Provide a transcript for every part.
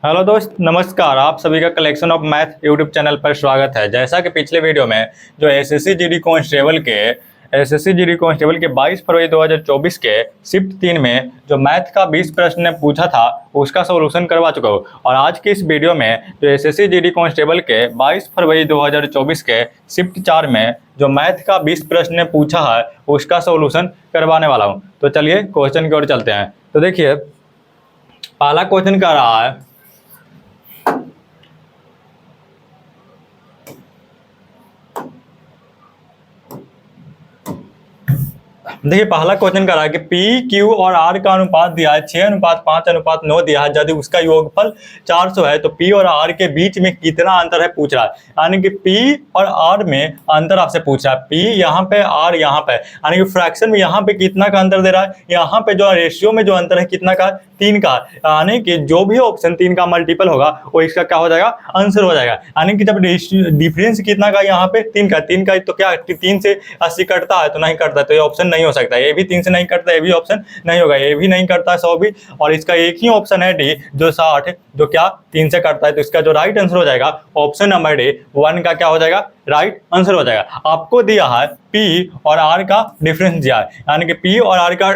Hello दोस्त, नमस्कार। आप सभी का collection of math YouTube channel पर स्वागत है। जैसा कि पिछले वीडियो में जो एसएससी जीडी कांस्टेबल के 22 फरवरी 2024 के शिफ्ट 3 में जो मैथ का 20 प्रश्न ने पूछा था उसका सोल्यूशन करवा चुका हूँ। और आज की इस वीडियो में जो एसएससी जीडी कांस्टेबल के 22 फरवरी 2024 के शिफ्ट 4 में जो मैथ का 20 प्रश्न ने पूछा है उसका सोल्यूशन करवाने वाला हूँ। तो चलिए क्वेश्चन की ओर चलते हैं। तो देखिए, पहला क्वेश्चन कर रहा है, देखिए पहला क्वेश्चन कर रहा है कि पी क्यू और आर का अनुपात दिया है 6:5:9 दिया है। यदि उसका योगफल 400 है तो पी और आर के बीच में कितना अंतर है पूछ रहा है। यानी कि पी और आर में अंतर आपसे पूछ रहा है। पी यहाँ पे, आर यहाँ पे, यानी कि फ्रैक्शन में यहाँ पे कितना का अंतर दे रहा है। यहाँ पे जो रेशियो में जो अंतर है कितना का, 3 का। यानी कि जो भी ऑप्शन 3 का मल्टीपल होगा वो इसका क्या हो जाएगा, आंसर हो जाएगा। यानी कि जब डिफरेंस कितना का, यहाँ पे 3 का तो क्या 3 से 80 कटता है तो नहीं कटता, तो ये ऑप्शन नहीं हो सकता। ये भी 3 से नहीं कटता, ये भी ऑप्शन नहीं होगा। ये भी नहीं करता है 100 भी, और इसका एक ही ऑप्शन है डी जो 60, जो क्या 3 से कटता है। तो इसका जो राइट आंसर हो जाएगा ऑप्शन नंबर डी 1 का क्या हो जाएगा, राइट आंसर हो जाएगा। आपको दिया है पी और आर का डिफरेंस दिया है, यानी कि पी और आर का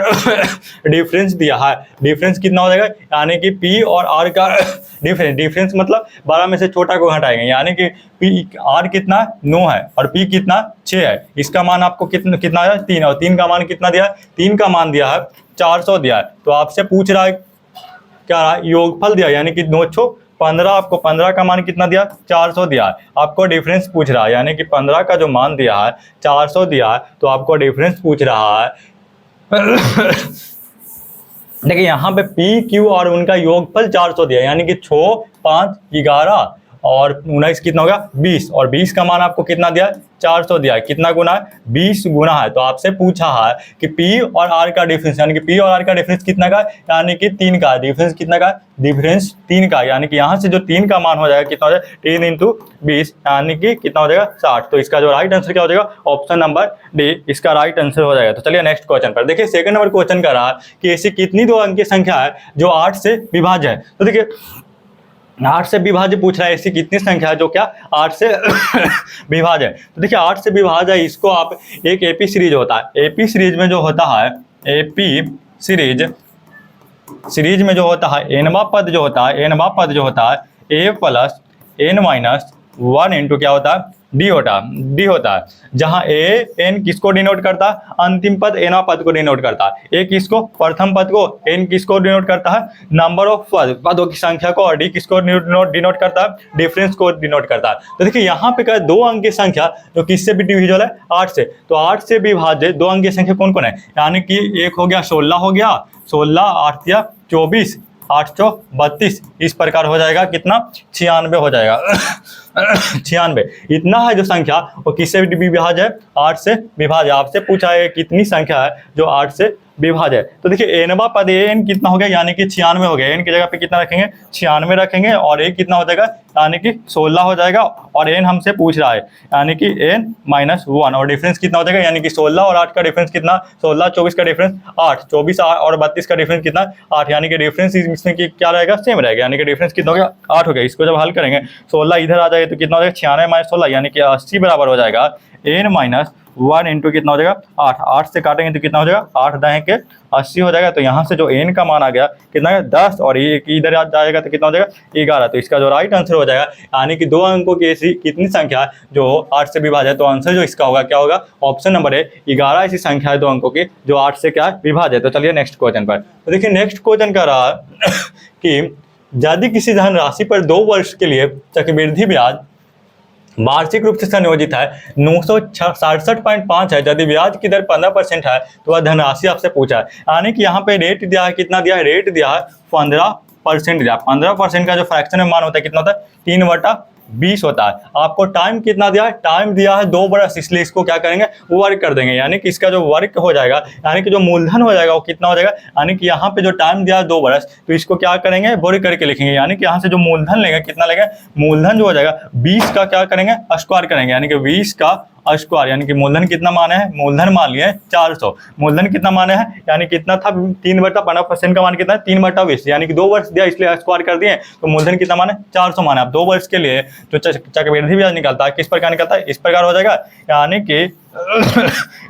डिफरेंस दिया है। डिफरेंस कितना हो जाएगा, यानी कि पी और आर का डिफरेंस मतलब 12 में से छोटा को घटाएंगे। यानी कि पी आर कितना 9 है और पी कितना 6 है। इसका मान आपको कितना है, 3, और 3 का मान कितना दिया है, 3 का मान दिया है 400 दिया है। तो आपसे पूछ रहा है क्या रहा, योगफल दिया, यानी कि 9 6 15, आपको 15 का मान कितना दिया, 400 दिया है। आपको डिफरेंस पूछ रहा है, यानी कि 15 का जो मान दिया है 400 दिया है, तो आपको डिफरेंस पूछ रहा है। देखिए यहाँ पे पी क्यू और उनका योगफल 400 दिया, यानी कि 6 5 11 और 19 कितना होगा 20, और 20 का मान आपको कितना दिया है, 400 दिया है। कितना गुना है, 20 गुना है। तो आपसे पूछा है कि पी और आर का डिफरेंस, यानी कि पी और आर का डिफरेंस कितना का, यानी कि 3 का। डिफरेंस कितना का, डिफरेंस 3 का। यानी कि यहाँ से जो 3 का मान हो जाएगा कितना हो जाएगा, 3 × 20, यानी कि कितना हो जाएगा 60। तो इसका जो राइट आंसर क्या हो जाएगा, ऑप्शन नंबर डी इसका राइट आंसर हो जाएगा। तो चलिए नेक्स्ट क्वेश्चन पर। देखिए सेकंड नंबर क्वेश्चन कर रहा है कि ऐसी कितनी 2 अंकीय संख्या है जो 8 से विभाज्य है। तो देखिए 8 से विभाज्य पूछ रहा है, ऐसी कितनी संख्या है जो क्या 8 से विभाज्य है। तो देखिए 8 से विभाज्य है, इसको आप एक एपी सीरीज होता है। एपी सीरीज में जो होता है, एपी सीरीज में जो होता है एनवा पद जो होता है ए प्लस एन माइनस 1 इंटू क्या होता है, डी होता है। जहां ए एन किसको डिनोट करता है, अंतिम पद एनवा पद को डिनोट करता है। ए किसको, प्रथम पद को, एन किसको डिनोट करता है, नंबर ऑफ पदों की संख्या को, और डी किसको डिनोट करता है, डिफरेंस को डिनोट करता है। तो देखिए यहाँ पे क्या 2 अंकीय संख्या जो किससे भी डिविजिबल है, 8 से। तो 8 से विभाज्य 2 अंकीय संख्या कौन कौन है, यानी कि एक हो गया 16 हो गया, 16 8 या 24, 832, इस प्रकार हो जाएगा कितना, 96 हो जाएगा। 96 इतना है जो संख्या वो किससे विभाज्य है, 8 से विभाज्य। आपसे पूछा है कितनी संख्या है जो 8 से विभाज्य है। तो देखिए एनवा पद एन कितना हो गया, यानी कि 96 हो गया। एन की जगह पे कितना रखेंगे, 96 रखेंगे, और ए कितना हो जाएगा, यानी कि 16 हो जाएगा। और एन हमसे पूछ रहा है, यानी कि एन माइनस 1, और डिफरेंस कितना हो जाएगा, यानी कि 16 और 8 का डिफरेंस कितना, 16 24 का डिफरेंस 8, 24 और 32 का डिफरेंस कितना 8, यानी कि डिफरेंस इसमें क्या रहेगा, सेम रहेगा। यानी कि डिफरेंस कितना हो गया, 8 हो गया। इसको जब हल करेंगे 16 इधर आ जाएगा तो कितना हो जाएगा, 96 माइनस 16, यानी कि 80 बराबर हो जाएगा एन माइनस 1 इंटू कितना हो जाएगा 8। 8 से काटेंगे तो कितना हो जाएगा, 8 दाएं के 80 हो जाएगा। तो यहाँ से जो एन का मान आ गया कितना है 10, और एक इधर आ जाएगा तो कितना हो जाएगा 11। तो इसका जो राइट आंसर हो जाएगा, यानी कि 2 अंकों की ऐसी कितनी संख्या जो 8 से विभाज्य है। तो आंसर जो इसका होगा क्या होगा, ऑप्शन नंबर है 11 ऐसी संख्या है 2 अंकों की जो 8 से क्या विभाज्य है। तो चलिए नेक्स्ट क्वेश्चन पर। तो देखिए नेक्स्ट क्वेश्चन कर रहा है कि यदि किसी धनराशि पर 2 वर्ष के लिए चक्रवृद्धि ब्याज वार्षिक रूप से संयोजित है 967.5 है, यदि ब्याज की दर 15% है तो वह धनराशि आपसे पूछा है। यानी कि यहाँ पे रेट दिया है, कितना दिया है, रेट दिया है 15% दिया। 15% का जो फ्रैक्शन में मान होता है कितना होता है, 3/20 होता है। आपको टाइम कितना दिया है, टाइम दिया है 2 बरस, इसलिए इसको क्या करेंगे, वर्क कर देंगे। यानी कि इसका जो वर्क हो जाएगा, यानी कि जो मूलधन हो जाएगा वो कितना हो जाएगा, यानी कि यहाँ पे जो टाइम दिया है 2 बरस, तो इसको क्या करेंगे, वर्क करके लिखेंगे। यानी कि यहाँ से जो मूलधन लेगा कितना लेगा, मूलधन जो हो जाएगा 20 का क्या करेंगे, स्क्वायर करेंगे, यानी कि 20 का स्क्वायर, यानी कि मूलधन कितना माने हैं, मूलधन मान लिए 400, मूलधन कितना माने हैं यानी कितना था 3/15% का मान कितना है 3/20, यानी कि 2 वर्ष दिया इसलिए स्क्वायर कर दिए, तो मूलधन कितना माने 400 माने। अब 2 वर्ष के लिए जो चक्रवृद्धि ब्याज निकलता है किस प्रकार निकलता है, इस प्रकार हो जाएगा, यानी कि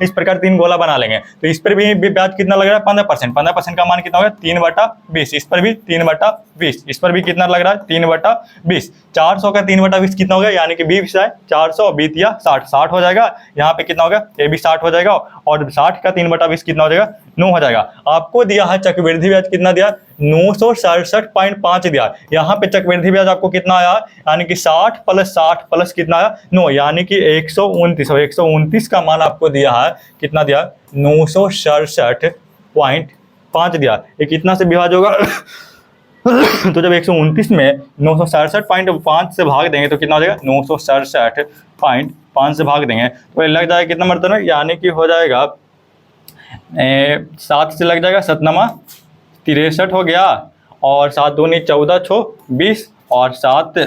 इस प्रकार 3 गोला बना लेंगे, तो इस पर भी ब्याज कितना लग रहा है 15%, 15% का मान कितना होगा 3/20, इस पर भी 3/20, इस पर भी कितना लग रहा है 3/20, 400 का 3/20 कितना हो गया, यानी कि 20 है 400, 20 या 60, 60 हो जाएगा, यहाँ पे कितना होगा ये भी 60 हो जाएगा, और 60 का 3/20 कितना हो जाएगा 9 हो जाएगा। आपको दिया है चक्रवृद्धि ब्याज कितना दिया 967.5 दिया, यहाँ पे चक्रवृद्धि ब्याज आपको कितना आया, यानी कि 60 प्लस कितना आया 9, यानी कि 129, और 129 का मान आपको दिया है कितना दिया 967.5 दिया, ये कितना से विभाज्य होगा तो जब 129 में 967.5 से भाग देंगे तो कितना हो जाएगा 967.5 से भाग देंगे तो ये लग जाएगा कितना मतलब, यानी कि हो जाएगा 7 से लग जाएगा 7 नमा 63 हो गया, और 7 दूनी 14 छो 20, और 7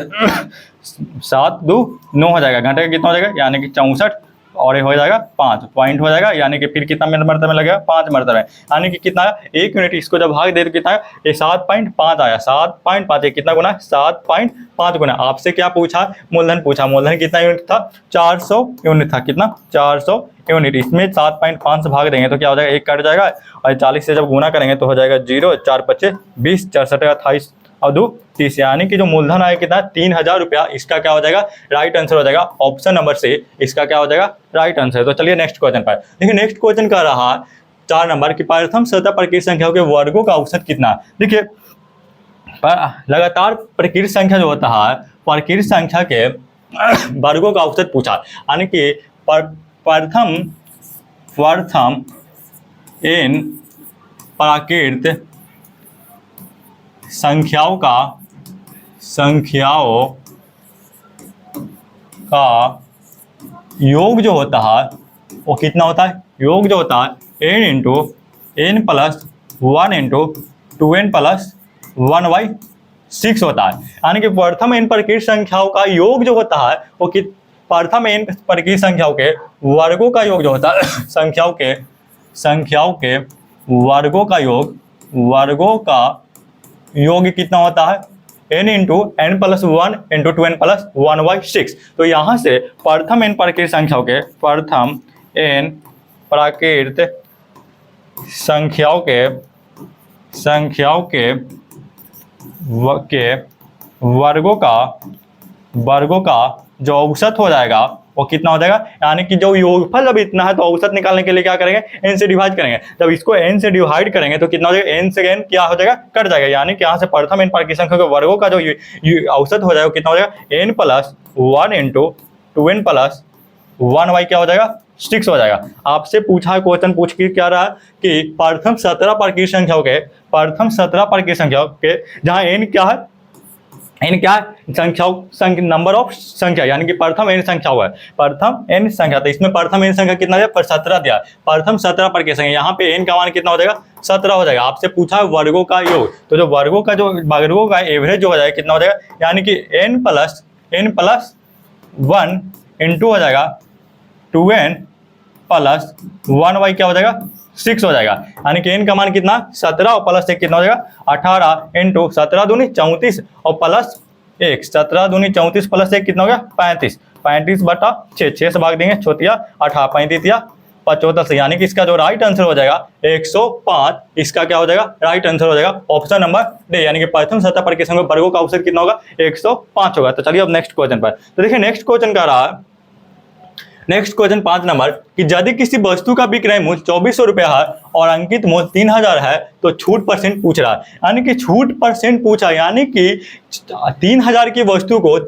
2 9 हो जाएगा, घंटे का कितना हो जाएगा यानी कि 64, और ये हो जाएगा 5 पॉइंट हो जाएगा, यानी कि फिर कितना मरतबे लगेगा 5 मरतबे, यानी कि कितना 1 यूनिट, इसको जब भाग दे तो कितना ये 7.5 आया, 7.5 कितना गुना 7.5 गुना। आपसे क्या पूछा, मूलधन पूछा, मूलधन कितना यूनिट था 400 यूनिट था, कितना 400 यूनिट, इसमें 7.5 से भाग देंगे तो क्या हो जाएगा 1 कट जाएगा, और 40 से जब गुना करेंगे तो हो जाएगा 0, 4 5 20, 64 28 और 2 30, यानी कि जो मूलधन आया कितना 3000 रुपया, इसका क्या हो जाएगा राइट आंसर हो जाएगा ऑप्शन नंबर से, इसका क्या हो जाएगा राइट आंसर। तो चलिए नेक्स्ट क्वेश्चन पर देखिए, नेक्स्ट क्वेश्चन का रहा 4 नंबर की प्रथम सतह प्रकृत संख्याओं के वर्गों का औसत कितना। देखिए लगातार प्रकृत संख्या जो होता है प्रकृत संख्या के वर्गों का औसत पूछा, यानी कि प्रथम इन प्राकृत संख्याओं का योग जो होता है वो कितना होता है, योग जो होता है n into n plus 1 into 2n plus 1/6 होता है, यानी कि प्रथम n प्रकृत संख्याओं का योग जो होता है वो प्रथम n प्रकृत संख्याओं के वर्गों का योग जो होता है संख्याओं के वर्गों का योग कितना होता है n into n plus 1 into 2n plus 1/6। तो यहाँ से प्रथम n प्रकृत संख्याओं के वर्गों का जो औसत हो जाएगा वो कितना हो जाएगा, यानी कि जो योगफल जब इतना है तो औसत निकालने के लिए क्या करेंगे n से डिवाइड करेंगे, जब इसको n से डिवाइड करेंगे तो कितना हो जाएगा n से n क्या हो जाएगा कट जाएगा, यानी कि यहाँ से प्रथम n प्रकृत संख्या के वर्गों का जो औसत हो जाएगा कितना हो जाएगा n plus 1 into 2n plus 1 क्या हो जाएगा 6 हो जाएगा। आपसे पूछा क्वेश्चन पूछ के क्या रहा कि प्रथम 17 प्रकृत संख्याओं के जहाँ n क्या है नंबर ऑफ संख्या, यानी कि प्रथम n संख्या हुआ है, प्रथम n संख्या, तो इसमें प्रथम n संख्या कितना दिया 17 दिया, प्रथम 17 प्रकृत संख्या, यहाँ पे n का मान कितना हो जाएगा 17 हो जाएगा। आपसे पूछा वर्गों का योग, तो जो वर्गों का एवरेज जो हो जाएगा कितना हो जाएगा, यानी कि n प्लस 1 इंटू हो जाएगा 2n प्लस 1 क्या हो जाएगा 6 हो जाएगा, यानी कि n का मान कितना 17 और प्लस 1 कितना हो जाएगा 18 इंटू 17 दूनी 34 और प्लस 1, 17 दूनी 34 प्लस 1 कितना हो गया 35/6, 6 से भाग देंगे छोटिया 18 35 या 75, यानी कि इसका जो राइट आंसर हो जाएगा 105, इसका क्या हो जाएगा राइट आंसर हो जाएगा ऑप्शन नंबर डी, यानी कि प्रथम सतह प्रकृत संख्या वर्गों का औसत कितना होगा 105 होगा। तो चलिए अब नेक्स्ट क्वेश्चन पर, तो देखिए नेक्स्ट क्वेश्चन का रहा नेक्स्ट क्वेश्चन 5 नंबर कि यदि किसी वस्तु का विक्रय मूल्य 2400 रुपया है और अंकित मूल्य 3000 है तो छूट परसेंट पूछ रहा है, यानी कि छूट परसेंट पूछा, यानी कि 3000 की वस्तु को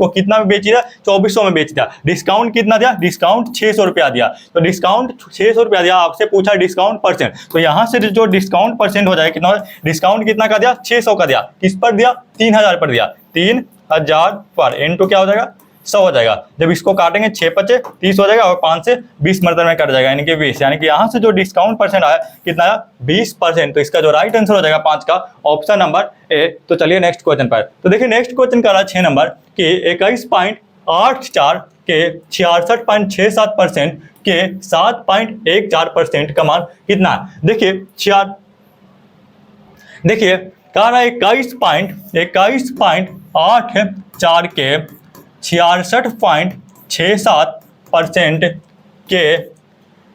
कितना में बेच दिया 2400 में बेच दिया, डिस्काउंट कितना दिया, डिस्काउंट 600 रुपया दिया, तो डिस्काउंट 600 रुपया दिया, आपसे पूछा डिस्काउंट परसेंट, तो यहाँ से जो डिस्काउंट परसेंट हो जाएगा कितना, डिस्काउंट कितना का दिया 600 का दिया, किस पर दिया 3000 पर दिया, 3000 पर इनटू क्या हो जाएगा 100 हो जाएगा, जब इसको काटेंगे 6 5 30 हो जाएगा और 5 से 20 मरतबे में कट जाएगा, यानी कि 20, यानी कि यहाँ से जो डिस्काउंट परसेंट आया कितना आया 20%, तो इसका जो राइट आंसर हो जाएगा 5 का ऑप्शन नंबर ए। तो चलिए नेक्स्ट क्वेश्चन पर, तो देखिए नेक्स्ट क्वेश्चन का रहा 6 नंबर कि 21.84 के 66.67% के 7.14% का मान कितना है? देखिए कह रहा है 21.84 के 66.67% के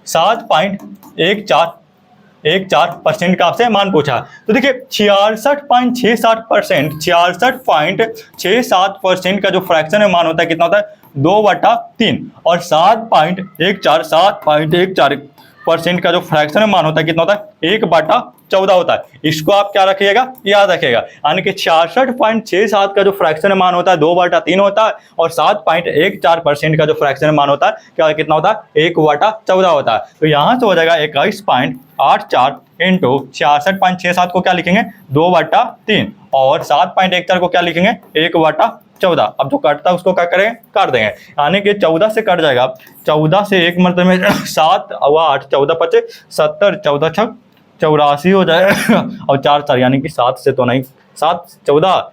7.14% का आपसे मान पूछा। तो देखिए 66.67% का जो फ्रैक्शन में मान होता है कितना होता है? 2/3 और 7.14% का जो फ्रैक्शन में मान होता है कितना होता है? 1/14 होता है। इसको आप क्या रखिएगा? याद रखिएगा। यानी कि 66.67 का जो फ्रैक्शन में मान होता है 2/3 होता है और 7.14% का जो फ्रैक्शन में मान होता है क्या कितना होता है? 1/14 होता है। तो यहाँ से हो जाएगा 21.84 इंटू 66.67 को क्या लिखेंगे? 2/3 और 7.14 को क्या लिखेंगे? 1/14। अब जो कटता है उसको क्या करेंगे? काट देंगे। यानी कि 14 से कट जाएगा। 14 से एक मतलब में 7 और 8, 14 पचे 70, 14 छक 84 हो जाएगा और 4 4 यानी कि 7 से तो नहीं, 7 14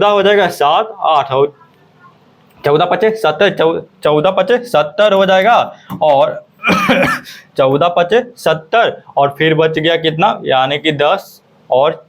हो जाएगा, 7 8 और 14 पचे 70, 14 पचे 70 हो जाएगा और 14 पचे 70 और फिर बच गया कितना? यानी कि 10 और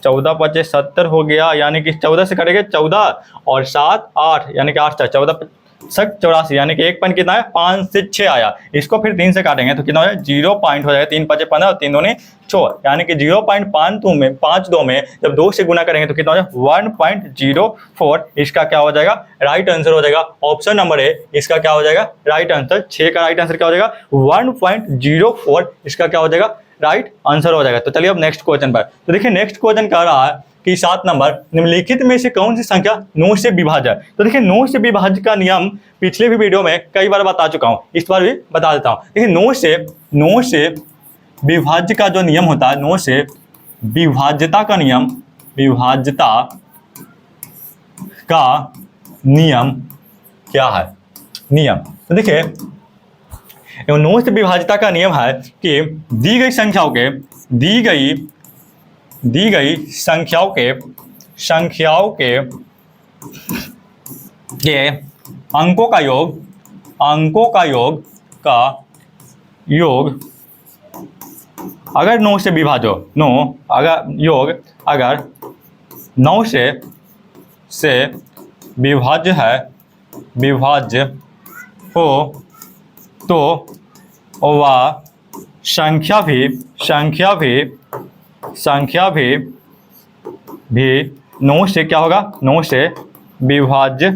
14 पचे 70 हो गया, यानी कि 14 से कटेगा 14 और 7 8 यानी कि 8 14 84 यानी कि एक पॉइंट कितना है? 5 से 6 आया। इसको फिर 3 से काटेंगे तो कितना हो जाएगा? 0 पॉइंट हो जाएगा। 3 पचे 15 और 3 दूनी 6 यानी कि 0.52 में 5 में जब 2 से गुना करेंगे तो कितना हो जाएगा? 1.04। इसका क्या हो जाएगा? राइट आंसर हो जाएगा ऑप्शन नंबर ए। इसका क्या हो जाएगा? Right answer. 6 का राइट आंसर क्या हो जाएगा? 1.04। इसका क्या हो जाएगा? राइट आंसर हो जाएगा। तो चलिए अब नेक्स्ट क्वेश्चन पर। तो देखिए नेक्स्ट क्वेश्चन कह रहा है कि 7 नंबर निम्नलिखित में से कौन सी संख्या 9 से विभाज्य है? तो देखिए 9 से विभाज्य का नियम पिछले भी वीडियो में कई बार बता चुका हूं, इस बार भी बता देता हूं। देखिए 9 से विभाज्य का जो नियम होता है, 9 से विभाज्यता का नियम, विभाज्यता का नियम क्या है? नियम तो देखिए 9 से विभाज्यता का नियम है कि दी गई संख्याओं के अंकों का योग अगर 9 से विभाज्य हो, अगर 9 से विभाज्य हो तो वह संख्या भी 9 से क्या होगा? 9 से विभाज्य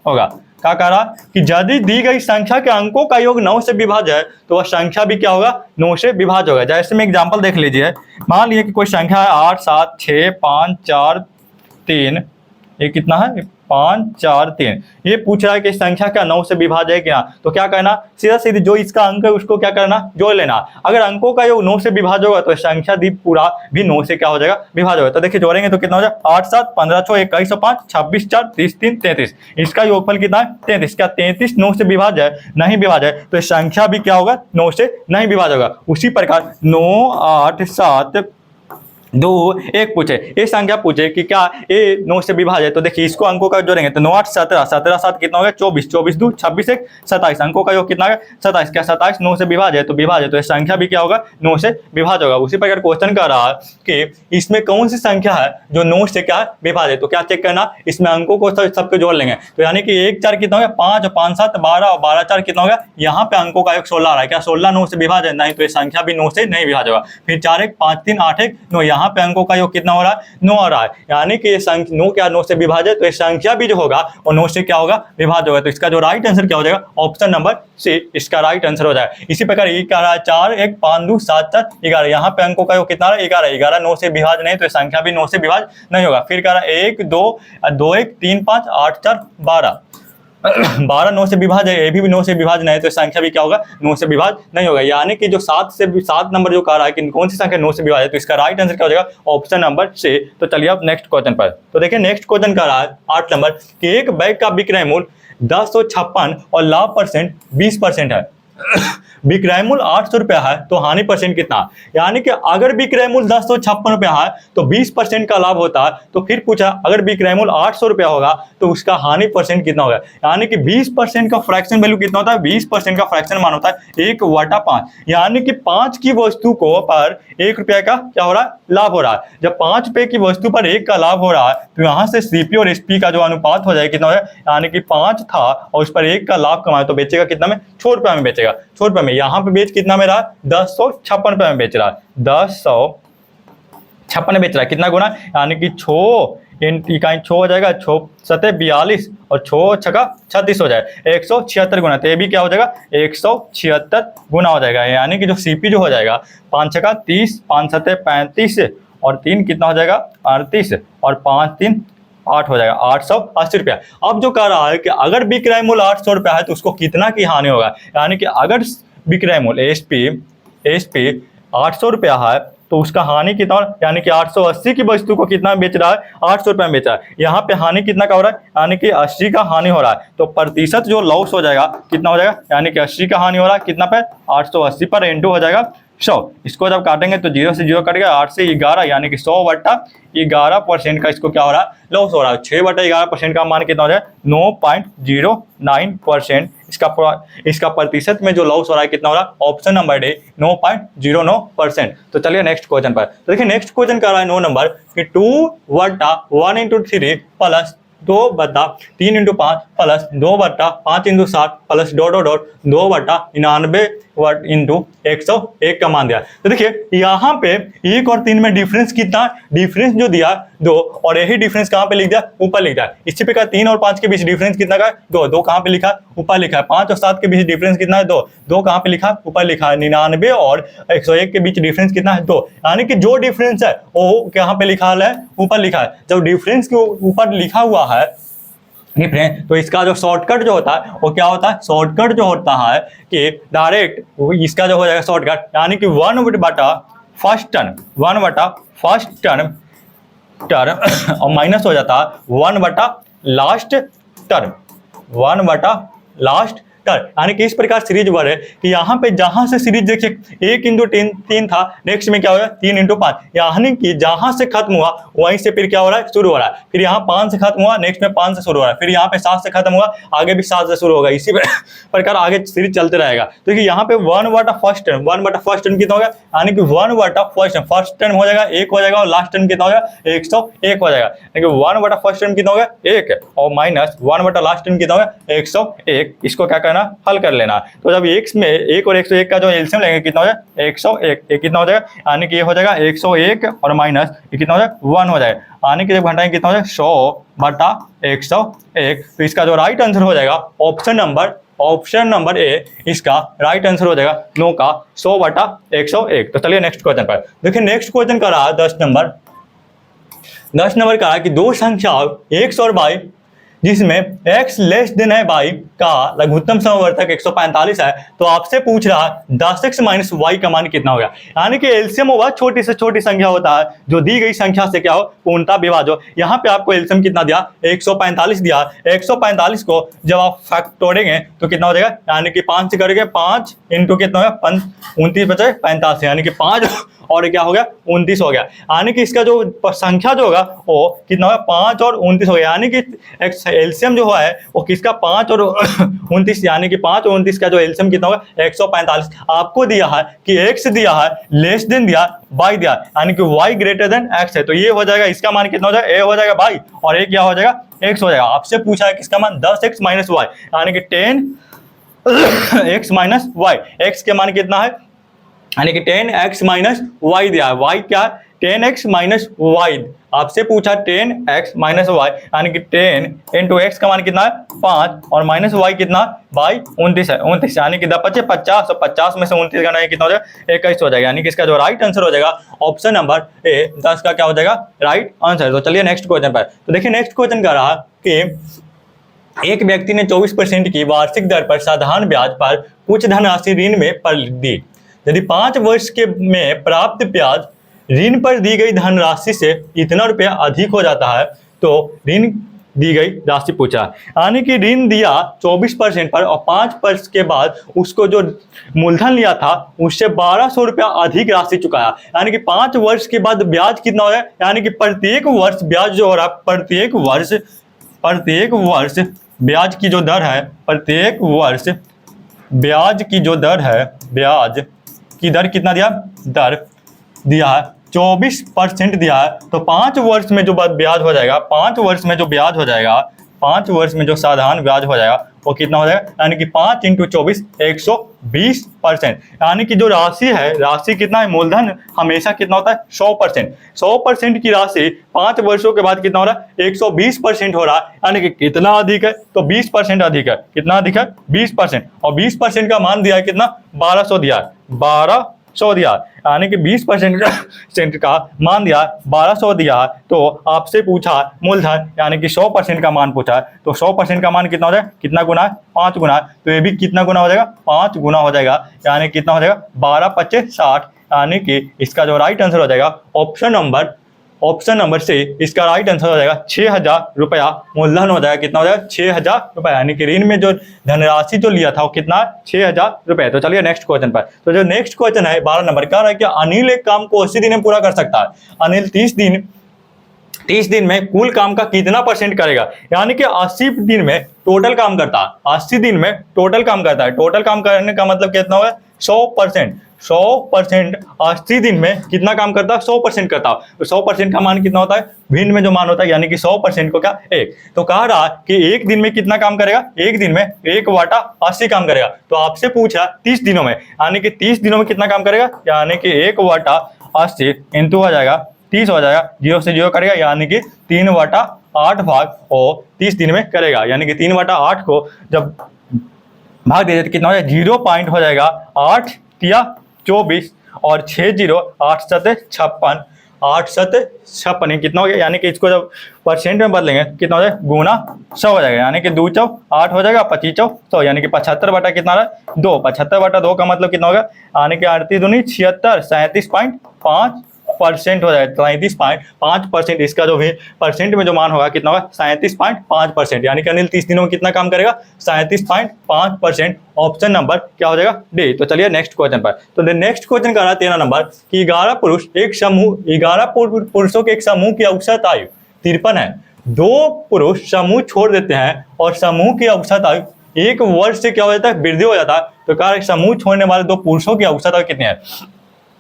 होगा। क्या कह रहा कि यदि दी गई संख्या के अंकों का योग 9 से विभाज्य है तो वह संख्या भी क्या होगा? 9 से विभाज्य होगा। जैसे में एग्जांपल देख लीजिए। मान लीजिए कि कोई संख्या है 8 7 6 5 4 3, ये कितना है? 5 4 3। ये पूछ रहा है कि संख्या क्या 9 से विभाज्य है क्या? तो क्या करना? सीधा सीधी जो इसका अंक है उसको क्या करना? जोड़ लेना। अगर अंकों का योग 9 से विभाज्य होगा तो संख्या दी पूरा भी 9 से क्या हो जाएगा? विभाज्य होगा। तो देखिए जोड़ेंगे तो कितना हो जाएगा? 8 7 15 6 21 और 5 26 4 30 3 33। इसका योगफल कितना है? 33। क्या 33 9 से विभाज्य है? नहीं विभाज्य है। तो संख्या भी क्या होगा? 9 से नहीं विभाज्य होगा। उसी प्रकार 9 8 7 2 1 पूछे, ये संख्या पूछे कि क्या ये 9 से विभाज्य है? तो देखिए इसको अंकों का जोड़ेंगे तो 9 8 17 17 7 कितना हो गया? 24 24 2 26 1 27। अंकों का योग कितना है? 27। क्या 27 9 से विभाज्य है? तो विभाज्य, तो ये संख्या भी क्या होगा? 9 से विभाज्य होगा। उसी प्रकार क्वेश्चन कर रहा है कि इसमें कौन सी संख्या है जो 9 से क्या विभाज्य? तो क्या चेक करना? इसमें अंकों को सबके जोड़ लेंगे तो यानी कि 1 4 कितना हो गया? 5 और 5 7 12 और 12 4 कितना हो गया? यहाँ पे अंकों का योग 16 आ रहा है। क्या 16 9 से विभाज्य है? नहीं, तो ये संख्या भी 9 से नहीं विभाज्य होगा। फिर 4 1 5 3 8 1 9, यहाँ पे अंकों का योग कितना हो रहा है? 9 हो रहा है। यानी कि ये संख्या 9 क्या 9 से विभाज्य है? तो ये संख्या भी जो होगा वो 9 से क्या होगा? विभाज्य होगा। तो इसका जो राइट आंसर क्या हो जाएगा? ऑप्शन नंबर सी इसका राइट आंसर हो जाएगा। इसी प्रकार ये क्या रहा है? 4 1 5 2 7 4 11। यहाँ पे अंकों का योग कितना है? 11 11 9 से विभाज्य नहीं, तो संख्या भी 9 से विभाज्य नहीं होगा। फिर कह रहा है 1 2 2 1 3 5 8 4 12 12 9 से विभाज्य है, ये भी 9 से विभाज्य नहीं, तो संख्या भी क्या होगा? 9 से विभाज्य नहीं होगा। यानी कि जो 7 नंबर जो कह रहा है कि कौन सी संख्या 9 से विभाज्य है, तो इसका राइट आंसर क्या हो जाएगा? Option number C. तो चलिए अब नेक्स्ट क्वेश्चन पर। तो देखिए नेक्स्ट क्वेश्चन कह रहा है 8 नंबर कि एक बैग का विक्रय मूल्य 1056 और लाभ परसेंट 20% है। विक्रय मूल्य 800 रुपया है तो हानि परसेंट कितना, यानी कि अगर विक्रय मूल्य 1056 रुपया है तो 20% का लाभ होता है। तो फिर पूछा अगर विक्रय मूल्य 800 रुपया होगा तो उसका हानि परसेंट कितना होगा, यानी कि 20% का फ्रैक्शन वैल्यू कितना होता है, 20% का फ्रैक्शन मान होता है 1/5, यानी कि 5 की वस्तु को पर 1 रुपया का क्या हो रहा है, लाभ हो रहा है। जब 5 रुपए की वस्तु पर 1 का लाभ हो रहा है तो यहाँ से सीपी और एसपी का जो अनुपात हो जाएगा कितना हो जाएगा, यानी कि 5 था और उस पर 1 का लाभ कमाया तो बेचेगा कितना में, 6 रुपया में बेचेगा। 6 रुपये में यहाँ पे बेच कितना में रहा, 1056 रुपये में बेच रहा है, 1056 में बेच रहा है, कितना गुना, यानी कि 6 इकाई 6 हो जाएगा, 6 सते 42 और 6 छका 36 हो जाएगा, 176 गुना। तो ये भी क्या हो जाएगा, 176 गुना हो जाएगा, यानी कि जो सीपी जो हो जाएगा 5 छका 30, 5 सते 35 और 3 कितना हो जाएगा 38 और 5 3 8 हो जाएगा, 880 रुपया। अब जो कह रहा है कि अगर विक्रय मूल्य 800 रुपया है तो उसको कितना की हानि होगा, यानी कि अगर विक्रय मूल्य एसपी 800 रुपया है तो उसका हानि कितना, यानी कि 880 की वस्तु को कितना बेच रहा है, 800 रुपये में बेच रहा है। यहाँ पे हानि कितना का हो रहा है, यानी कि 80 का हानि हो रहा है। तो प्रतिशत जो लॉस हो जाएगा कितना हो जाएगा, यानी कि 80 का हानि हो रहा है, कितना पे 880 पर इंटू हो जाएगा 100। इसको जब काटेंगे तो 0 से 0 कटेगा, 8 से 11 यानी कि 100/11% का इसको क्या हो रहा है, लॉस हो रहा है। 6/11% का मान कितना हो जाएगा, 9.09%। इसका प्रतिशत में जो लॉस हो रहा है कितना हो रहा है, ऑप्शन नंबर डी 9.09%। तो चलिए नेक्स्ट क्वेश्चन पर। तो देखिए नेक्स्ट क्वेश्चन कर रहा है 9 नंबर कि 2/1 × 3 प्लस 2/3 × 5 प्लस 2/5 × 7 प्लस ... 2/99 × 101 का मान दिया। तो देखिए यहाँ पे 1 और 3 में डिफरेंस कितना, डिफरेंस जो दिया 2 और यही डिफरेंस कहाँ पे लिख दिया, ऊपर लिख दिया। इसी प्रकार 3 और 5 के बीच डिफरेंस कितना का है, 2 कहाँ पे लिखा है, ऊपर लिखा है। 5 और 7 के बीच डिफरेंस कितना है, 2 कहाँ पे लिखा है, ऊपर लिखा है। 99 और 101 के बीच डिफरेंस कितना है, 2, यानी कि जो डिफरेंस है वो कहाँ पे लिखा है, ऊपर लिखा है। जब डिफरेंस के ऊपर लिखा हुआ है डिफरेंस तो इसका जो शॉर्टकट जो होता है वो क्या होता है, शॉर्टकट जो होता है कि डायरेक्ट इसका जो हो जाएगा शॉर्टकट, यानी कि 1/फर्स्ट टर्म और माइनस हो जाता है 1/लास्ट टर्म, 1/लास्ट टर्म। यानी कि इस प्रकार सीरीज बढ़े कि यहाँ पे जहां से सीरीज देखिए 1 × 3 था, नेक्स्ट में क्या होगा 3 × 5, यानी कि जहां से खत्म हुआ वहीं से फिर क्या हो रहा है, शुरू हो रहा है। फिर यहाँ 5 से खत्म हुआ, नेक्स्ट में 5 से शुरू हो रहा है। फिर यहाँ पे 7 से खत्म हुआ, आगे भी 7 से शुरू होगा। इसी प्रकार आगे सीरीज चलते रहेगा। तो देखिए यहाँ पे 1/फर्स्ट टर्म कितना होगा, यानी कि 1/फर्स्ट टर्म हो जाएगा 1 हो जाएगा और लास्ट टर्म कितना होगा 101 हो जाएगा। यानी कि 1/फर्स्ट टर्म कितना होगा 1 और माइनस 1/लास्ट टर्म कितना होगा 101। इसको क्या करना, हल कर लेना। तो जब x में 1 और 101 का जो एलसीएम लेंगे कितना हो जाएगा 101, ये कितना हो जाएगा, यानी कि ये हो जाएगा 101 और माइनस ये कितना हो जाएगा 1 हो जाएगा, यानी कि जब घटाएंगे कितना हो जाएगा 100/101। तो इसका जो राइट आंसर हो जाएगा ऑप्शन नंबर ए, इसका राइट आंसर हो जाएगा 9 का 100/101। तो चलिए नेक्स्ट क्वेश्चन पर। देखिए नेक्स्ट क्वेश्चन का रहा 10 नंबर का है कि दो संख्या x और y जिसमें x लेस देन है y का लघुत्तम समवर्तक 145 है, तो आपसे पूछ रहा है 10x माइनस y का मान कितना होगा। यानी कि एलसीएम होगा छोटी से छोटी संख्या होता है, जो दी गई संख्या से क्या हो पूर्णता विभाज्य। यहाँ पे आपको एलसीएम कितना दिया 145 दिया। 145 को जब आप फैक्टोरेंगे तो कितना हो जाएगा, यानी कि 5 से करेंगे 5 इंटू कितना होगा 29 बचे 85, यानी कि 5 और क्या हो गया 29 हो गया। यानी कि इसका जो संख्या जो होगा वो कितना होगा 5 और 29 हो गया। यानी कि एलसीएम जो है वो किसका 5 और 29, यानी कि 5 और 29 का जो एलसीएम कितना होगा 145। आपको दिया है कि x दिया है लेस देन दिया y दिया, यानी कि y ग्रेटर देन x है, तो ये हो जाएगा इसका मान कितना हो जाएगा, a हो जाएगा y और a क्या हो जाएगा x हो जाएगा। आपसे पूछा है किसका मान 10x माइनस y, यानी कि 10x माइनस y, x के मान कितना है, यानी कि 10x माइनस y दिया है। y क्या 10x माइनस y, आपसे पूछा 10x माइनस y, यानी कि 10 इंटू x का मान कितना है 5 और माइनस y कितना y 29 है, 29 यानी कि 50 और 50 में से 29 का नहीं कितना हो जाएगा 21 हो जाएगा। यानी कि इसका जो राइट आंसर हो जाएगा ऑप्शन नंबर ए 10 का क्या हो जाएगा राइट आंसर। तो चलिए नेक्स्ट क्वेश्चन पर। तो देखिए नेक्स्ट क्वेश्चन का रहा कि एक व्यक्ति ने 24% की वार्षिक दर पर साधारण ब्याज पर कुछ धनराशि ऋण में पर दी। यदि 5 वर्ष के में प्राप्त ब्याज ऋण पर दी गई धनराशि से इतना रुपया अधिक हो जाता है तो ऋण दी गई राशि पूछा, यानी कि ऋण दिया 24% पर और 5 वर्ष के बाद उसको जो मूलधन लिया था उससे 1200 रुपया अधिक राशि चुकाया, यानी कि 5 वर्ष के बाद ब्याज कितना हो रहा है, यानी कि प्रत्येक वर्ष ब्याज जो हो रहा है, प्रत्येक वर्ष ब्याज की जो दर है, प्रत्येक वर्ष ब्याज की जो दर है, ब्याज की दर कितना दिया, दर दिया है 24% दिया है। तो 5 वर्ष में जो ब्याज हो जाएगा, 5 वर्ष में जो ब्याज हो जाएगा, 5 वर्ष में जो साधारण ब्याज हो जाएगा वो कितना हो जाएगा, यानी कि 5 × 24 120%, यानी कि जो राशि है, राशि कितना है, मूलधन हमेशा कितना होता है 100%। 100% की राशि 5 वर्षों के बाद कितना हो रहा है, 120% हो रहा है, यानी कि कितना अधिक है, तो 20% अधिक है। कितना अधिक है, 20%, और 20% का मान दिया है कितना, 1200 दिया है, 1200 दिया, यानी कि 20% का मान दिया, 1200 दिया। तो आपसे पूछा मूलधन यानी कि 100% का मान पूछा है, तो 100% का मान कितना हो जाएगा, कितना गुना है, 5 गुना है, तो ये भी कितना गुना हो जाएगा, 5 गुना हो जाएगा, यानी कितना हो जाएगा, 12 × 25 = 60, यानी कि इसका जो राइट आंसर हो जाएगा ऑप्शन नंबर से इसका राइट आंसर हो जाएगा 6000 रुपया मूलधन हो जाएगा। कितना हो जाएगा, 6000 रुपया, यानी कि ऋण में जो धनराशि जो लिया था वो कितना है, 6000 रुपये। तो चलिए नेक्स्ट क्वेश्चन पर। तो जो नेक्स्ट क्वेश्चन है 12 नंबर का है कि अनिल एक काम को 80 दिन में पूरा कर सकता है। अनिल 30 दिन में कुल काम का कितना % करेगा, यानी कि 80 दिन में टोटल काम करता है, 80 दिन में टोटल काम करता है। टोटल काम करने का मतलब कितना होगा, 100%। 100% 80 दिन में कितना काम करता है, 100% करता है। तो 100% का मान कितना होता है, भिन्न में जो मान होता है, यानी कि 100% को क्या, 1। तो कह रहा कि एक दिन में कितना काम करेगा, एक दिन में 1/80 काम करेगा। तो आपसे पूछा 30 दिनों में, यानी कि 30 दिनों में कितना काम करेगा, यानी कि 1/80 इंटू हो जाएगा 30 हो जाएगा, 0 से 0 करेगा, यानी कि 3/8 भाग और 30 दिन में करेगा, यानी कि 3/8 को जब भाग दे तो कितना हो जाएगा, 0 पॉइंट हो जाएगा, 8 या 24 और 6 0 8 7 56, 8 7 56 कितना हो गया, यानी कि इसको जब % में बदलेंगे कितना हो जाएगा, गुना 100 हो जाएगा, यानी कि 2 × 8 हो जाएगा, 25 × 100, यानी कि 75 बटा कितना रहा, 2। 75 बटा 2 का मतलब कितना होगा, यानी कि 38 दूनी 76, 37.5% हो जाएगा, 37.5%। इसका जो भी % में जो मान होगा कितना होगा, 37.5%, यानी कि अनिल 30 दिनों में कितना काम करेगा, 37.5%। ऑप्शन नंबर क्या हो जाएगा, डी। तो चलिए नेक्स्ट क्वेश्चन पर। तो नेक्स्ट क्वेश्चन का रहा 13 नंबर कि 11 पुरुषों के एक समूह की औसत आयु 53 है। 2 पुरुष समूह छोड़ देते हैं और समूह की औसत आयु 1 वर्ष से क्या हो जाता है, वृद्धि हो जाता है। तो कहा समूह छोड़ने वाले 2 पुरुषों की औसत आयु कितनी है।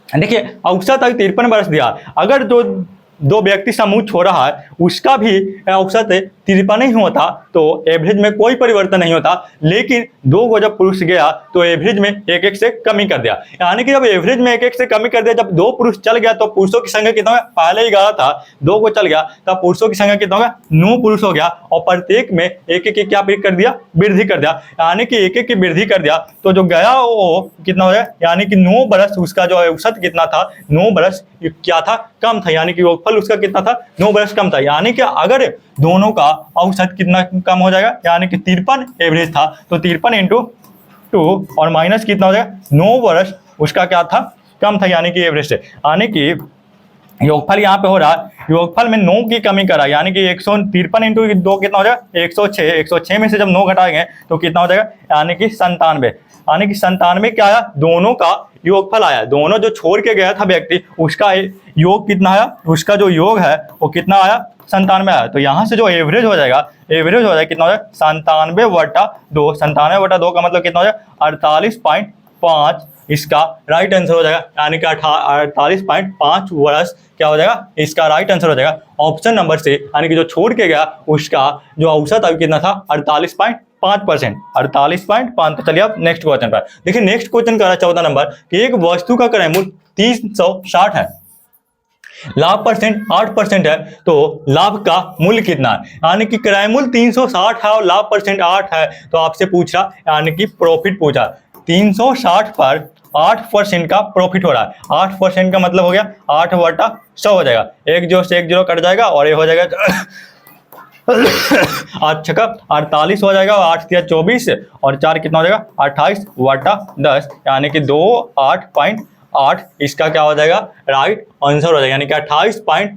देखिए औसत आयु 53 वर्ष दिया, अगर दो व्यक्ति समूह छोड़ रहा है उसका भी औसत 53 ही होता तो एवरेज में कोई परिवर्तन नहीं होता, लेकिन 2 को जब पुरुष गया तो एवरेज में 1-1 से कमी कर दिया, यानी कि जब एवरेज में 1-1 से कमी कर दिया, जब 2 पुरुष चल गया तो पुरुषों की संख्या कितना होगा, पहले ही 11 था, 2 को चल गया तब पुरुषों की संख्या कितना होगा, 9 पुरुष हो गया, और प्रत्येक में 1-1 क्या कर दिया, वृद्धि कर दिया, यानी कि 1-1 की वृद्धि कर दिया। तो जो गया वो कितना हो गया, यानी कि 9 बरस उसका जो औसत कितना था, 9 बरस क्या था, कम था, यानी कि योगफल उसका कितना था, 9 बरस कम था। यानी कि अगर दोनों का औसत कितना कम हो जाएगा, यानी कि 53 एवरेज था, तो 53 × 2 और माइनस कितना हो जाएगा, 9 बरस उसका क्या था, कम था, यानी कि एवरेज से। यानी कि योगफल यहाँ पे हो रहा है, योगफल में 9 की कमी करा, यानी कि 153 × 2 कितना हो जाएगा, 106। 106 में से जब 9 घटाएंगे तो कितना हो जाएगा, यानी कि 97। यानी कि 97 क्या आया, दोनों का योगफल आया, दोनों जो छोड़ के गया था व्यक्ति उसका योग कितना आया, उसका जो योग है वो कितना आया, 97 आया। तो यहाँ से जो एवरेज हो जाएगा, कितना हो जाएगा, 97/2। 97/2 का मतलब कितना हो जाएगा, 48.5 इसका राइट आंसर हो जाएगा, यानी कि 48.5 वर्ष क्या हो जाएगा, इसका राइट आंसर हो जाएगा ऑप्शन नंबर से, यानी कि जो छोड़ के गया उसका जो औसत आयु कितना था, 48.5%, 48.5। तो चलिए अब नेक्स्ट क्वेश्चन पर देखिए। नेक्स्ट क्वेश्चन का 14 नंबर कि एक वस्तु का क्रय मूल्य 360 है, लाभ % 8% है, तो लाभ का मूल्य कितना है, यानी कि क्रय मूल्य 360 है और लाभ % 8 है। तो आपसे पूछा, यानी कि प्रॉफिट पूछा, 360 पर 8% का प्रॉफिट हो रहा है। 8% का मतलब हो गया 8/100 हो जाएगा, 1 0 से 1 0 कट जाएगा और ये हो जाएगा 8 छक्का 48 हो जाएगा, 8 या 24 और 4 कितना हो जाएगा, 28/10, यानी कि 28.8 इसका क्या हो जाएगा, राइट आंसर हो जाएगा, यानी कि 28.8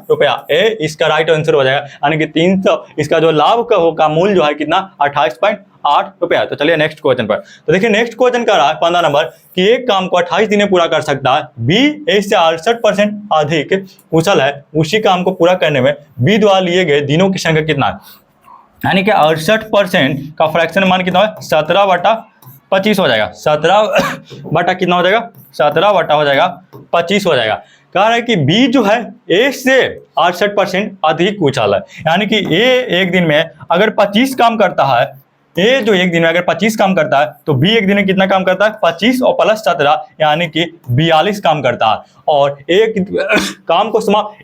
रुपया। ए इसका राइट आंसर हो जाएगा, यानी कि 300 इसका जो लाभ का मूल्य जो है कितना 28.8 रुपया। तो चलिए नेक्स्ट क्वेश्चन पर। तो देखिए नेक्स्ट क्वेश्चन कर रहा है 15 नंबर कि एक काम को 28 दिन में पूरा कर सकता है, बी ए से 68% अधिक कुशल है, उसी काम को पूरा करने में बी द्वारा लिए गए दिनों की संख्या कितना है, यानी कि 68% का फ्रैक्शन मान कितना है 17/25 हो जाएगा। 17 बटा कितना हो जाएगा 17 बटा हो जाएगा 25 हो जाएगा। कह रहा है कि बी जो है ए से 68% अधिक कुशल है, यानी कि ए एक दिन में अगर 25 काम करता है, ए जो एक दिन में अगर 25 काम करता है तो बी एक दिन में कितना काम करता है 25 और प्लस 17 यानी कि 42 काम करता है। और एक काम को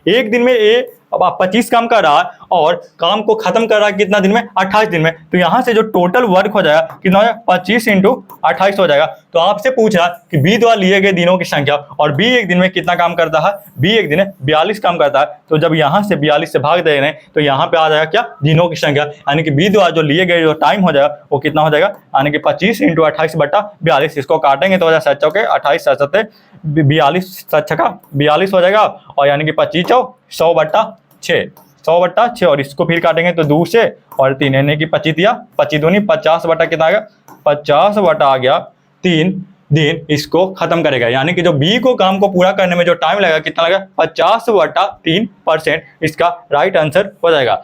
एक दिन में ए अब आप 25 काम कर रहा है और काम को खत्म कर रहा है कितना दिन में 28 दिन में। तो यहाँ से जो टोटल वर्क हो जाएगा कितना हो जाएगा 25 × 28 हो जाएगा। तो आपसे पूछ रहा कि बी द्वारा लिए गए दिनों की संख्या, और बी एक दिन में कितना काम करता है, बी एक दिन में 42 काम करता है। तो जब यहाँ से 42 से भाग दे रहे हैं तो यहाँ पे आ जाएगा क्या दिनों की संख्या, यानी कि बी द्वारा जो लिए गए जो टाइम हो जाएगा वो कितना हो जाएगा, यानी कि 25 × 28 बटा 42। इसको काटेंगे तो हो जाएगा 7 चौके 28 7 7 42 7 छक्का 42 हो जाएगा, और यानी कि 25 चौ 100 बटा 6 और इसको फिर काटेंगे तो 2 से और 3 यानी कि 25 दिया 25 दूनी 50 बटा कितना आ गया 50 बटा आ गया 3 दिन इसको खत्म करेगा, यानी कि जो बी को काम को पूरा करने में जो टाइम लगेगा कितना लगेगा 50 बटा 3%। इसका राइट आंसर हो जाएगा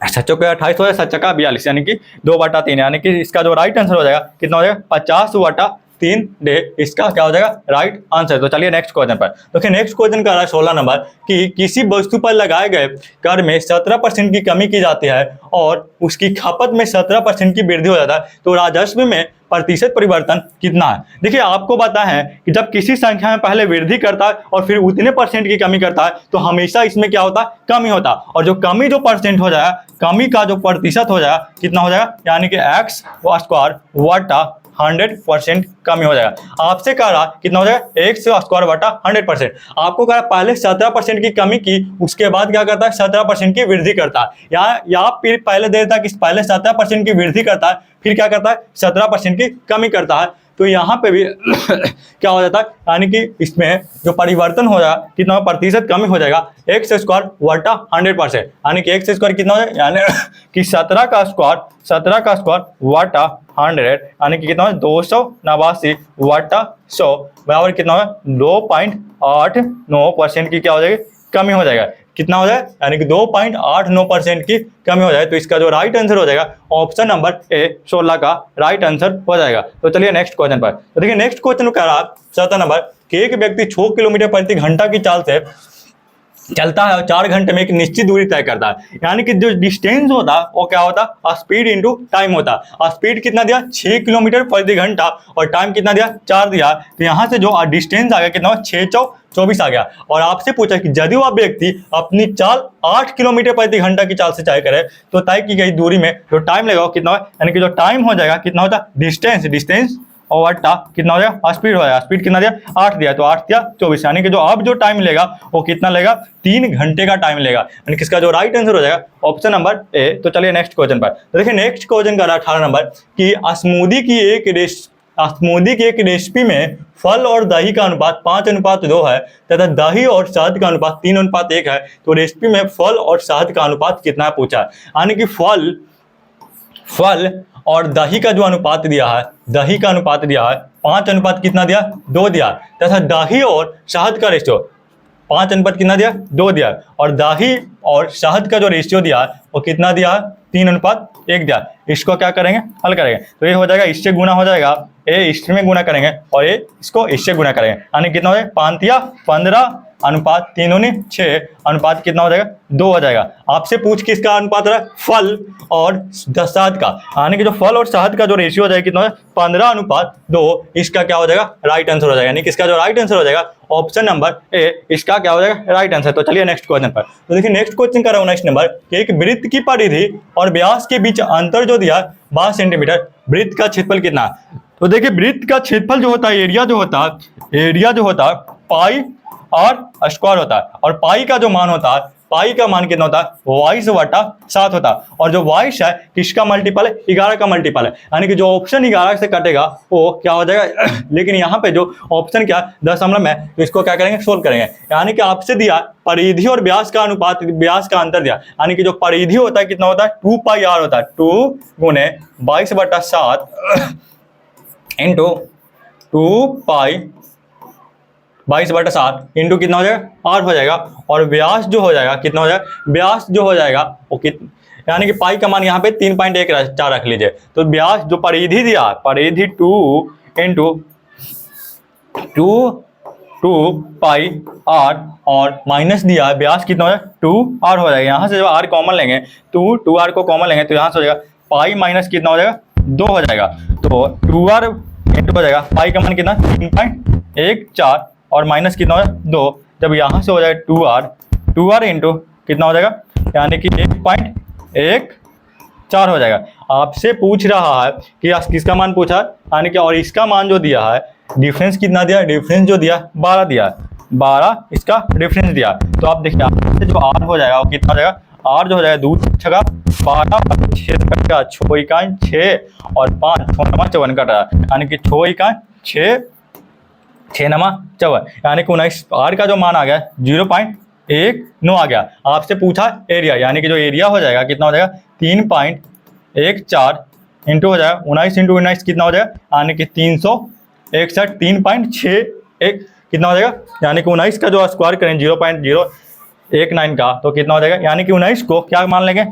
7 चौके 28 हो जाएगा 7 चक्का 42 यानी कि 2 बटा 3, यानी कि इसका जो राइट आंसर हो जाएगा कितना हो जाएगा 50 बटा 3 डे। इसका क्या हो जाएगा राइट आंसर। तो चलिए नेक्स्ट क्वेश्चन पर। देखिए नेक्स्ट क्वेश्चन कर रहा है 16 नंबर कि किसी वस्तु पर लगाए गए कर में 17% की कमी की जाती है और उसकी खपत में 17% की वृद्धि हो जाता है, तो राजस्व में प्रतिशत परिवर्तन कितना है। देखिए आपको पता है कि जब किसी संख्या में पहले वृद्धि करता है और फिर उतने % की कमी करता है तो हमेशा इसमें क्या होता है कमी होता है, और जो कमी जो % हो जाएगा, कमी का जो प्रतिशत हो जाएगा कितना हो जाएगा, यानी कि x² बटा 100% कमी हो जाएगा। आपसे कह रहा कितना हो जाएगा x² बटा 100%। आपको कह रहा पहले 17% की कमी की, उसके बाद क्या करता है 17% की वृद्धि करता है, या फिर पहले देता है कि पहले 17% की वृद्धि करता है फिर क्या करता है 17% की कमी करता है। तो यहाँ पे भी क्या हो जाता है, यानी कि इसमें जो परिवर्तन हो जाएगा कितना प्रतिशत कमी हो जाएगा x² बटा 100%, यानी कि x² कितना हो जाएगा, यानी कि 17 का स्क्वायर बटा 100 यानी कि कितना हो 289 बटा 100 बराबर कितना होगा 2.89% की क्या हो जाएगी कमी हो जाएगा। कितना हो जाए, यानी कि 2.89% की कमी हो जाए। तो इसका जो राइट आंसर हो जाएगा ऑप्शन नंबर ए 16 का राइट आंसर हो जाएगा। तो चलिए नेक्स्ट क्वेश्चन पर। तो देखिए नेक्स्ट क्वेश्चन कह रहा है 17 नंबर कि एक व्यक्ति 6 किलोमीटर प्रति घंटा की चाल से चलता है और 4 घंटे में एक निश्चित दूरी तय करता है, यानी कि जो डिस्टेंस होता है वो क्या होता है स्पीड इनटू टाइम होता है। स्पीड कितना दिया 6 किलोमीटर प्रति घंटा और टाइम कितना दिया 4 दिया। तो यहाँ से जो डिस्टेंस आ गया कितना 6 चौक 24 आ गया। और आपसे पूछा कि यदि वह व्यक्ति अपनी चाल 8 किलोमीटर प्रति घंटा की चाल से तय करे तो तय की गई दूरी में जो टाइम लगेगा कितना है, यानी कि जो टाइम हो जाएगा कितना होता है डिस्टेंस और वट्टा कितना हो जाएगा स्पीड हो जाएगा। स्पीड कितना दिया 8 दिया तो 8 दिया 24, यानी कि जो अब जो टाइम लेगा वो कितना लेगा 3 घंटे का टाइम लेगा, यानी कि इसका जो राइट आंसर हो जाएगा ऑप्शन नंबर ए। तो चलिए नेक्स्ट क्वेश्चन पर। तो देखिए नेक्स्ट क्वेश्चन का 18 नंबर कि स्मूदी की एक रेसिपी में फल और दही का अनुपात 5:2 है तथा दही और शहद का अनुपात 3:1 है, तो रेसिपी में फल और शहद का अनुपात कितना है पूछा है। यानी कि फल और दही का जो अनुपात दिया है, दही का अनुपात दिया है 5 कितना दिया 2 दिया, तथा दही और शहद का रेशियो 5 कितना दिया 2 दिया, और दही और शहद का जो रेशियो दिया है वो कितना दिया है 3:1 दिया। इसको क्या करेंगे हल करेंगे तो ये हो जाएगा इससे गुना हो जाएगा, ये इसमें गुना करेंगे और ये इसको इससे गुना करेंगे, यानी कितना हो जाएगा 5:15 अनुपात 3:6 अनुपात कितना हो जाएगा 2 हो जाएगा। आपसे पूछ किसका अनुपात रहा फल और शहद का, यानी कि जो फल और शहद का जो रेशियो हो जाएगा कितना 15:2, इसका क्या हो जाएगा राइट आंसर हो जाएगा, यानी कि इसका जो राइट आंसर हो जाएगा ऑप्शन नंबर ए, इसका क्या हो जाएगा राइट आंसर। तो चलिए नेक्स्ट क्वेश्चन पर। तो देखिए नेक्स्ट क्वेश्चन का 19 नंबर कि एक वृत्त की परिधि और व्यास के बीच अंतर जो दिया 12 सेंटीमीटर, वृत्त का क्षेत्रफल कितना। तो देखिए वृत्त का क्षेत्रफल जो होता है एरिया जो होता है पाई और स्क्वायर होता है, और पाई का जो मान होता है पाई का मान कितना होता है, 22/7 होता है। और जो 22 है किसका मल्टीपल है, 11 का मल्टीपल है, यानी कि जो ऑप्शन 11 से कटेगा वो क्या हो जाएगा लेकिन यहाँ पे जो ऑप्शन क्या दशमलव में, तो इसको क्या करेंगे, सोल्व करेंगे। यानी कि आपसे दिया परिधि और व्यास का अनुपात, व्यास का अंतर दिया, यानी कि जो परिधि होता है कितना होता है, 2πr होता है, 2 गुने 22/7 इंटू 22/7 इंटू कितना हो जाएगा, r हो जाएगा। और व्यास जो हो जाएगा कितना हो जाएगा, व्यास जो हो जाएगा वो यानी कि पाई का मान यहाँ पे 3.14 रख लीजिए। तो व्यास जो परिधि दिया, परिधि 2 इंटू 2πr और माइनस दिया है व्यास कितना हो जाएगा, 2r हो जाएगा। यहाँ से जब r कॉमन लेंगे, 2r को कॉमन लेंगे तो यहाँ से हो जाएगा पाई माइनस कितना हो जाएगा, 2 हो जाएगा। तो 2r इंटू हो जाएगा पाई का मान कितना, 3.14 और माइनस कितना हो जाएगा, 2। जब यहाँ से हो जाएगा 2r इंटू कितना हो जाएगा, यानी कि 1.14 हो जाएगा। आपसे पूछ रहा है कि किसका मान पूछा है, यानी कि और इसका मान जो दिया है, डिफरेंस कितना दिया, डिफरेंस जो दिया 12 दिया, 12 इसका डिफरेंस दिया। तो आप देखिए जो r हो जाएगा वो कितना हो जाएगा, r जो हो जाएगा 2 छगा 12 6 कटेगा 6 इकाई 6 और 5 6 नमा 54 कट रहा है, यानी कि 6 इकाई 6 6 नमा 54, यानी कि 19 r का जो मान आ गया 0.19 आ गया। आपसे पूछा एरिया, यानी कि जो एरिया हो जाएगा कितना हो जाएगा, 3.14 इंटू हो जाएगा 19 इंटू 19 कितना हो जाएगा, यानी कि 361 3.61 कितना हो जाएगा, यानी कि 19 का जो स्क्वायर करें 0.019 का तो कितना हो जाएगा, यानी कि 19 को क्या मान लेंगे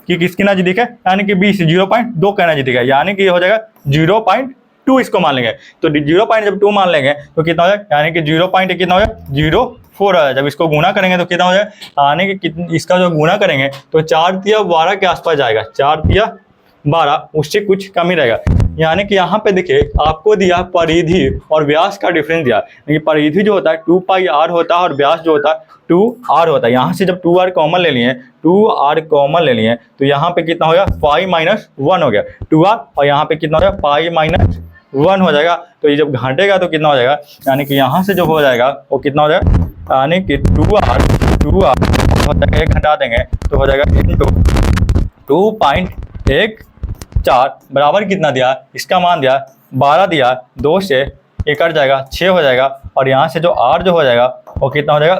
कि किसकी नजदीक है, यानी कि 20 0.2 का नजदीक है, यानी कि हो जाएगा 0.2 इसको मान लेंगे। तो 0.2 मान लेंगे तो कितना हो जाएगा, यानी कि 0. कितना हो जाएगा 0.4 है। जब इसको गुना करेंगे तो कितना हो जाएगा, यानी कि इसका जो गुना करेंगे तो 4 तिया 12 के आसपास जाएगा, 4 तिया 12 उससे कुछ कम ही रहेगा। यानी कि यहाँ पे देखिए आपको दिया परिधि और व्यास का डिफरेंस दिया, यानी परिधि जो होता है 2πr होता है और व्यास जो होता है 2r होता है। यहाँ से जब 2r कॉमन ले लिए, 2r कॉमन ले लिए तो यहाँ पे कितना हो गया, पाई माइनस 1 हो गया 2r, और यहाँ पे कितना हो जाएगा, पाई माइनस 1 हो जाएगा। तो ये जब घटेगा तो कितना हो जाएगा, यानी कि यहाँ से जो हो जाएगा वो कितना हो जाएगा, यानी कि 2r हो जाएगा, एक घटा देंगे तो हो जाएगा इंटू 2.14 बराबर कितना दिया, इसका मान दिया 12 दिया, 2 से ये कट जाएगा 6 हो जाएगा। और यहाँ से जो r जो हो जाएगा वो कितना हो जाएगा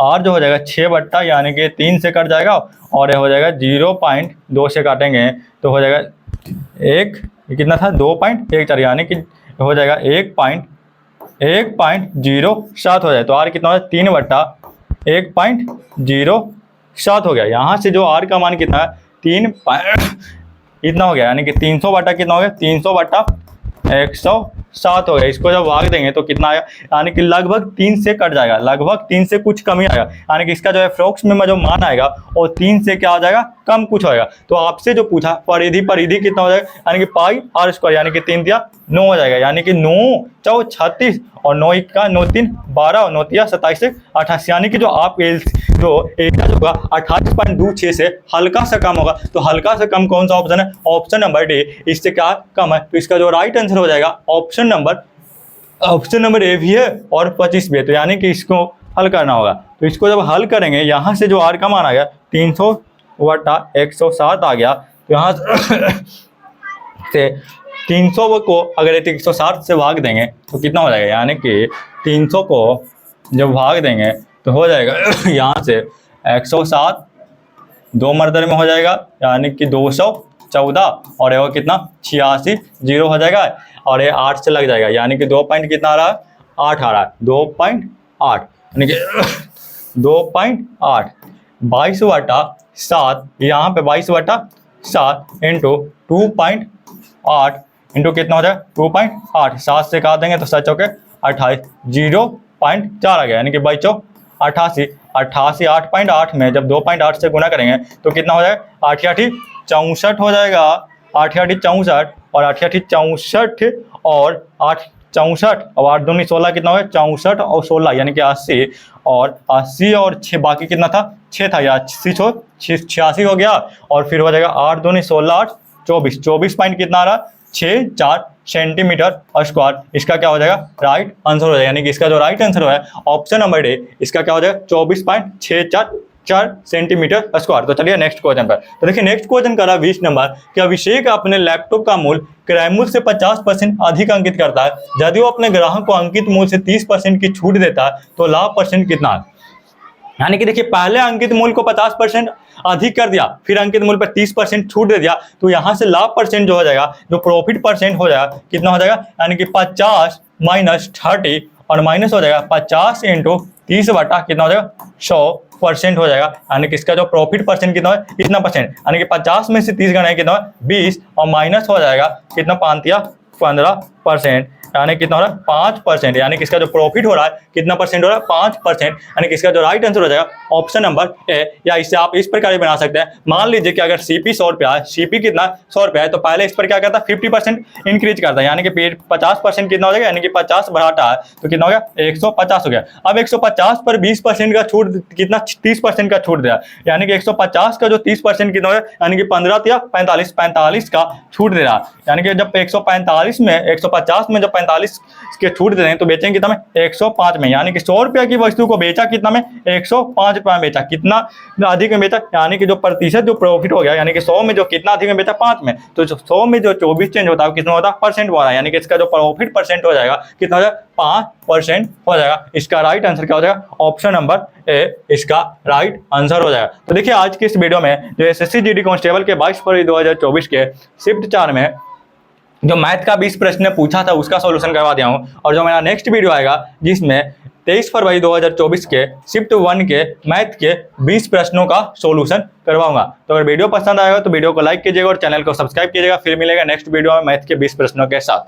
r जो हो जाएगा 6 बट्टा यानी कि 3 से कट जाएगा, और ये हो जाएगा 0.2 से काटेंगे तो हो जाएगा कितना था 2.14, यानी कि हो जाएगा 1.07 हो जाए। तो r कितना हो जाएगा 3/1.07 हो गया। यहाँ से जो r का मान कितना है 3 इतना हो गया, यानी कि 300 बटा कितना हो गया, 300/107 हो गया। इसको जब भाग देंगे तो कितना आएगा, यानी कि लगभग 3 से कट जाएगा, लगभग 3 से कुछ कम ही आएगा, यानी कि इसका जो अप्रोक्स में जो मान आएगा वो 3 से क्या आ जाएगा, कम कुछ होएगा। तो आपसे जो पूछा परिधि कितना हो जाएगा, यानी कि पाई r स्क्वायर, यानी कि 3 दिया 9 हो जाएगा, यानी कि 9 4 36 और 9 का 9 3 12 और 9 तिया 27 से 28, यानी कि जो आप जो एरिया जो होगा 28.26 से हल्का सा कम होगा। तो हल्का सा कम कौन सा ऑप्शन है, ऑप्शन नंबर डी। इससे क्या कम है, तो इसका जो राइट आंसर हो जाएगा ऑप्शन नंबर ए भी है और 25 भी है। तो यानी कि इसको हल करना होगा। तो इसको जब हल करेंगे, यहाँ से जो आर का मान आ गया 300/107 आ गया। तो यहाँ से 300 को अगर 160 से भाग देंगे तो कितना हो जाएगा, यानी कि 300 को जब भाग देंगे तो हो जाएगा यहाँ से 107 2 मर्दर में हो जाएगा, यानी कि 214, और ये कितना 86 0 हो जाएगा, और ये 8 से लग जाएगा, यानी कि 2 पॉइंट कितना आ रहा है, 8 आ रहा है, 2.8 यानी कि 2.8 22/7, यहाँ पे 22/7 इंटू 2.8 इंटू कितना हो जाएगा 2.8, 7 से काट देंगे तो 7 चौके 28, 0.4 आ गया, यानी कि 22 88 88 8.8 में जब 2.8 से गुना करेंगे तो कितना हो जाएगा, 8 8 64 हो जाएगा, 8 8 64 और 8 8 64 और 8 64 और 8 दूनी 16 कितना हो गया 64 और 16 यानी कि 80, और 80 और 6 बाकी कितना था 6 था, या 86 हो गया, और फिर हो जाएगा 8 दूनी 16 8 24 पॉइंट कितना आ रहा 64 सेंटीमीटर स्क्वायर। इसका क्या हो जाएगा राइट आंसर हो जाएगा, यानी कि इसका जो राइट आंसर है ऑप्शन नंबर ए, इसका क्या हो जाएगा 24.64 4 सेंटीमीटर स्क्वायर। तो चलिए नेक्स्ट क्वेश्चन पर। तो देखिए नेक्स्ट क्वेश्चन कर रहा है 20 नंबर कि अभिषेक अपने लैपटॉप का मूल्य क्रय मूल्य से 50% अधिक अंकित करता है। यदि वो अपने ग्राहक को अंकित मूल्य से 30% की छूट देता है तो लाभ परसेंट कितना है। यानी कि देखिए पहले अंकित मूल्य को 50% अधिक कर दिया, फिर अंकित मूल्य पर 30% छूट दे दिया, तो यहाँ से लाभ परसेंट जो हो जाएगा, जो प्रॉफिट परसेंट हो जाएगा, कितना हो जाएगा, यानी कि 50 माइनस 30 और माइनस हो जाएगा 50 इंटू 30 बटा कितना हो जाएगा 100% हो जाएगा। यानी कि इसका जो प्रॉफिट परसेंट कितना है, इतना परसेंट, यानी कि 50 में से 30 गना कितना है 20 और माइनस हो जाएगा कितना 15%, यानी कितना हो रहा है 5%। यानी कि इसका जो प्रॉफिट हो रहा है कितना परसेंट हो रहा है 5%। यानी कि इसका जो राइट आंसर हो जाएगा ऑप्शन नंबर ए। या इसे आप इस प्रकार भी बना सकते हैं, मान लीजिए कि अगर सीपी 100 रुपया है, सीपी कितना 100 रुपया है, तो पहले इस पर क्या करता है 50% इंक्रीज करता है, यानी कि 50% कितना हो जाएगा, यानी कि 50 बढ़ाता है तो कितना हो गया 150 हो गया। अब 150 पर 20% का छूट कितना 30% का छूट दिया, यानी कि 150 का जो 30% कितना हो गया, यानी कि 15 या 45 का छूट दे रहा है। यानी कि जब 145 में 150 में जब 45 के छूट दे रहे हैं तो बेचेंगे कितना में 105 में, यानी कि 100 रुपया की वस्तु को बेचा कितना में 105 रुपया में बेचा, कितना अधिक में बेचा, यानी कि जो प्रतिशत जो प्रॉफिट हो गया, यानी कि 100 में जो कितना अधिक में बेचा 5 में, तो 100 में जो 24 चेंज होता है कितना होता है परसेंट हो रहा है, यानी कि इसका जो प्रॉफिट परसेंट हो जाएगा कितना हो जाएगा 5% हो जाएगा। इसका राइट आंसर क्या हो जाएगा, ऑप्शन नंबर ए इसका राइट आंसर हो जाएगा। तो देखिए आज की इस वीडियो में जो एसएससी जीडी कांस्टेबल के 22 फरवरी 2024 के शिफ्ट 4 में जो मैथ का 20 प्रश्न पूछा था उसका सॉल्यूशन करवा दिया हूं, और जो मेरा नेक्स्ट वीडियो आएगा जिसमें 23 फरवरी 2024 के शिफ्ट 1 के मैथ के 20 प्रश्नों का सॉल्यूशन करवाऊंगा। तो अगर वीडियो पसंद आएगा तो वीडियो को लाइक कीजिएगा और चैनल को सब्सक्राइब कीजिएगा। फिर मिलेगा नेक्स्ट वीडियो में मैथ के 20 प्रश्नों के साथ।